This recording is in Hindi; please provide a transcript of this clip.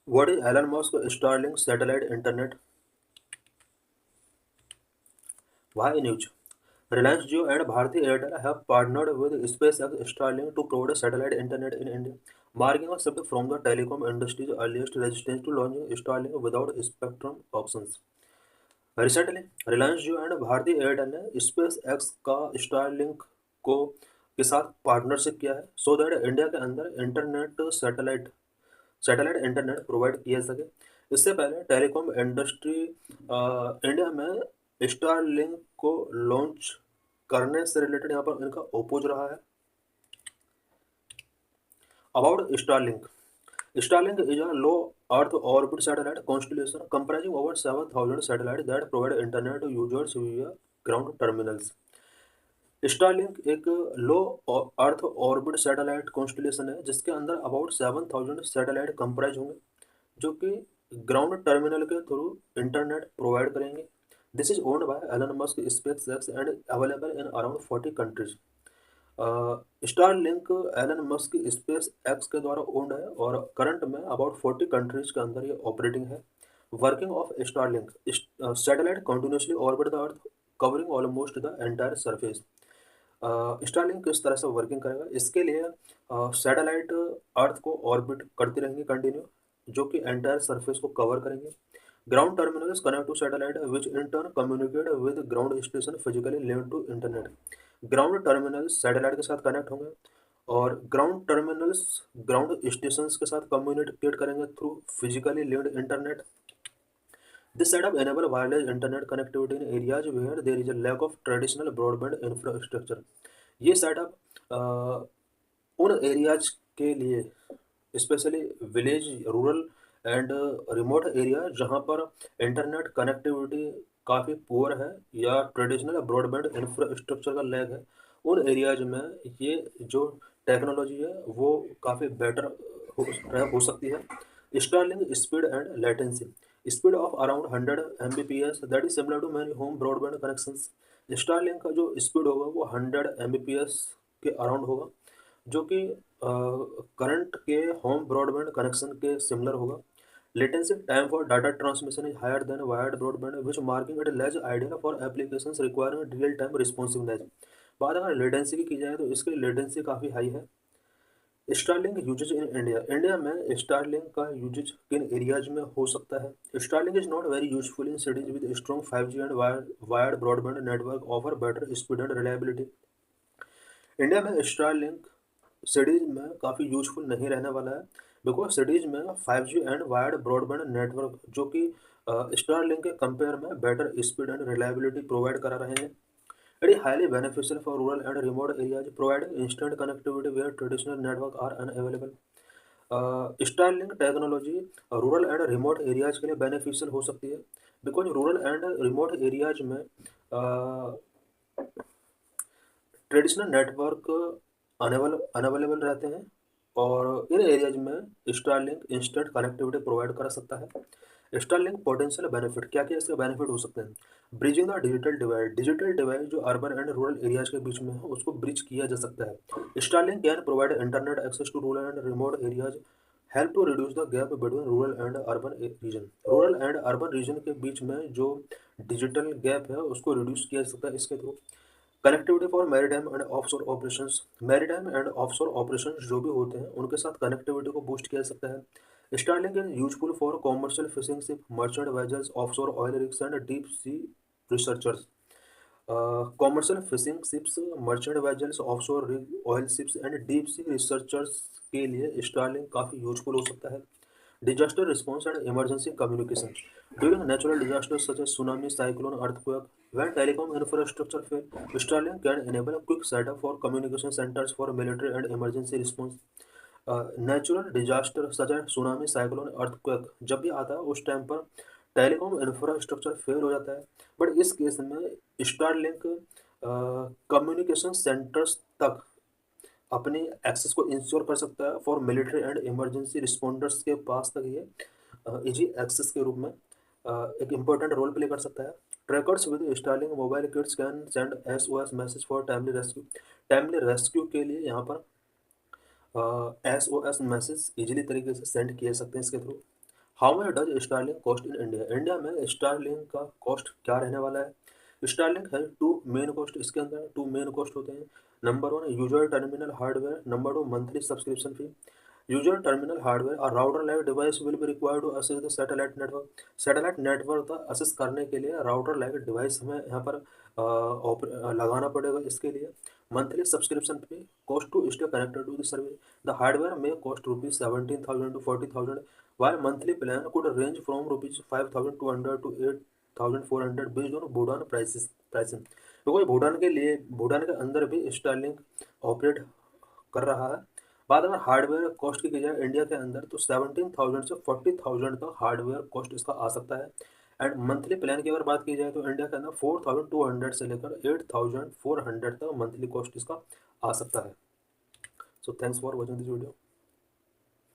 What is Elon Musk Starlink satellite internet? Why news? Reliance Jio and Bharti Airtel have partnered with SpaceX Starlink to provide satellite internet in India, marking a shift from the telecom industry's earliest resistance to launching Starlink without spectrum auctions. Recently, Reliance Jio and Bharti Airtel ने SpaceX का Starlink को के साथ पार्टनरशिप किया है सो दैट इंडिया के अंदर इंटरनेट सैटेलाइट इंटरनेट प्रोवाइड किया जा सके। इससे पहले टेलीकॉम इंडस्ट्री इंडिया में स्टारलिंक को लॉन्च करने से रिलेटेड यहाँ पर इनका ओपोज रहा है। About Starlink, Starlink is a low Earth orbit satellite constellation comprising over 7,000 satellites that provide internet to users via ground terminals. Starlink एक लो अर्थ ऑर्बिट सैटेलाइट कॉन्स्टलेशन है जिसके अंदर अबाउट 7,000 सैटेलाइट कंप्राइज होंगे जो कि ग्राउंड टर्मिनल के थ्रू इंटरनेट प्रोवाइड करेंगे। This is owned by Elon Musk SpaceX and available in around 40 countries. Starlink Elon Musk SpaceX के द्वारा ओन्ड है और करंट में अबाउट 40 कंट्रीज के अंदर ये ऑपरेटिंग है। Working of Starlink, satellite continuously orbit the earth covering almost the entire surface. Starlink किस तरह से वर्किंग करेगा, इसके लिए सैटेलाइट अर्थ को ऑर्बिट करती रहेंगी कंटिन्यू जो कि एंटायर सरफेस को कवर करेंगे। Ground terminals connect to satellite which in turn communicate with ground station physically linked to internet. Ground terminals satellite के साथ कनेक्ट होंगे और ग्राउंड टर्मिनल्स ग्राउंड स्टेशन के साथ कम्युनिकेट करेंगे through physically linked internet. This setup enable wireless internet connectivity in areas where there is a lack of traditional broadband infrastructure. ये सेटअप उन एरियाज के लिए specially village, rural and remote area जहाँ पर इंटरनेट कनेक्टिविटी काफ़ी पुअर है या ट्रेडिशनल ब्रॉडबैंड इंफ्रास्ट्रक्चर का लैग है, उन एरियाज में ये जो टेक्नोलॉजी है वो काफ़ी बेटर हो सकती है। Starlink speed and latency, speed of around 100 Mbps that is similar to many home broadband connections. Starlink का जो स्पीड होगा वो 100 Mbps के अराउंड होगा जो कि करंट के होम ब्रॉडबैंड कनेक्शन के सिमिलर होगा। Latency time for data transmission is higher than wired broadband which marking it less ideal for applications requiring real time responsiveness. बात अगर लेटेंसी की जाए तो इसकी लेटेंसी काफ़ी हाई है। Starlink usage in India, India में स्टारलिंक का यूजेज किन एरियाज में हो सकता है। Starlink is not very useful in cities with strong 5G and wired broadband network offer better speed and reliability. India में स्टारलिंक सिटीज में काफ़ी यूजफुल नहीं रहने वाला है बिकॉज सिटीज में 5G and wired broadband network जो कि स्टारलिंक के कंपेयर में better speed and reliability provide करा रहे हैं। It is highly beneficial for rural and remote areas, providing instant connectivity where traditional networks are unavailable. Starlink technology rural and remote areas के लिए बेनिफिशियल हो सकती है because rural and remote areas में ट्रेडिशनल नेटवर्क अनअवेलेबल रहते हैं और इन एरियाज में स्टारलिंक इंस्टेंट कनेक्टिविटी प्रोवाइड कर सकता है। स्टारलिंक पोटेंशियल बेनिफिट, क्या क्या इसके बेनिफिट हो सकते हैं। ब्रिजिंग द डिजिटल डिवाइड जो अर्बन एंड रूरल एरियाज के बीच में है उसको ब्रिज किया जा सकता है। Starlink can provide internet access to rural and remote areas, help to reduce the gap between rural and urban region. Rural and urban region के बीच में जो डिजिटल गैप है उसको रिड्यूस किया जा सकता है इसके through. Connectivity for maritime and offshore operations, maritime and offshore operations जो भी होते हैं उनके साथ कनेक्टिविटी को बूस्ट किया जा सकता है। Starlink is useful for commercial fishing ship, merchant vessels, offshore oil rigs and deep sea researchers. Commercial fishing ships, merchant vessels, offshore rig, oil ships and deep sea researchers के लिए स्टारलिंक काफ़ी यूजफुल हो सकता है। Disaster response and emergency communication. During natural disasters such as tsunami, cyclone, earthquake, when telecom infrastructure fail, Starlink can enable a quick setup for communication centers for military and emergency response. Natural disaster such as tsunami, cyclone, earthquake जब भी आता है उस टाइम पर टेलीकॉम इंफ्रास्ट्रक्चर फेल हो जाता है बट इस केस में स्टारलिंक कम्युनिकेशन सेंटर्स तक अपने एक्सेस को इंश्योर कर सकता है for military and emergency responders के पास तक ये इजी एक्सेस के रूप में एक इम्पोर्टेंट रोल प्ले कर सकता है। Trackers with Starlink mobile kits can send SOS message for timely rescue के लिए यहाँ पर SOS मैसेज इजीली तरीके से सेंड किए सकते हैं इसके through. How much does Starlink cost in India? India में स्टारलिंक का कॉस्ट क्या रहने वाला है? स्टारलिंक है टू मेन कॉस्ट, इसके अंदर टू मेन कॉस्ट होते हैं। Number one user terminal hardware, number two monthly subscription fee. User terminal hardware और router like device will be required to access the satellite network. Satellite network का असेस करने के लिए राउटर लाइक डिवाइस हमें यहाँ पर लगाना पड़ेगा। इसके लिए monthly subscription fee, cost to stay connected to the service. The hardware में cost ₹17,000 to 40,000, while monthly plan could range from ₹5,200 to 8,400 based on Bhutan prices pricing। तो कोई भूटान के लिए, भूटान के अंदर भी स्टारलिंक ऑपरेट कर रहा है। बाद अगर हार्डवेयर कॉस्ट की जाए इंडिया के अंदर तो 17,000 से 40,000 तक हार्डवेयर कॉस्ट इसका आ सकता है। एंड मंथली प्लान की अगर बात की जाए तो इंडिया के अंदर 4,200 से लेकर 8,400 तक मंथली कॉस्ट इसका आ सकता है। So thanks for watching this video.